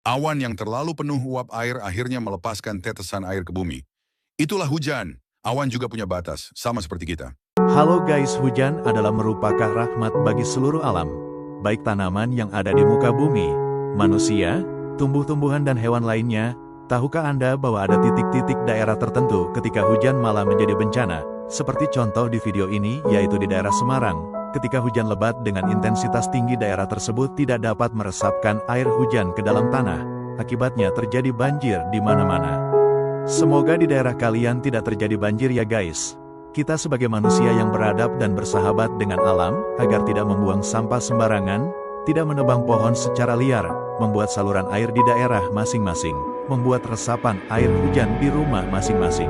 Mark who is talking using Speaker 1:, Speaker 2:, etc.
Speaker 1: Awan yang terlalu penuh uap air akhirnya melepaskan tetesan air ke bumi. Itulah hujan. Awan juga punya batas, sama seperti kita.
Speaker 2: Halo guys, hujan adalah merupakan rahmat bagi seluruh alam. Baik tanaman yang ada di muka bumi, manusia, tumbuh-tumbuhan dan hewan lainnya. Tahukah Anda bahwa ada titik-titik daerah tertentu ketika hujan malah menjadi bencana? Seperti contoh di video ini, yaitu di daerah Semarang. Ketika hujan lebat dengan intensitas tinggi, daerah tersebut tidak dapat meresapkan air hujan ke dalam tanah. Akibatnya terjadi banjir di mana-mana. Semoga di daerah kalian tidak terjadi banjir ya guys. Kita sebagai manusia yang beradab dan bersahabat dengan alam, agar tidak membuang sampah sembarangan, tidak menebang pohon secara liar, membuat saluran air di daerah masing-masing, membuat resapan air hujan di rumah masing-masing.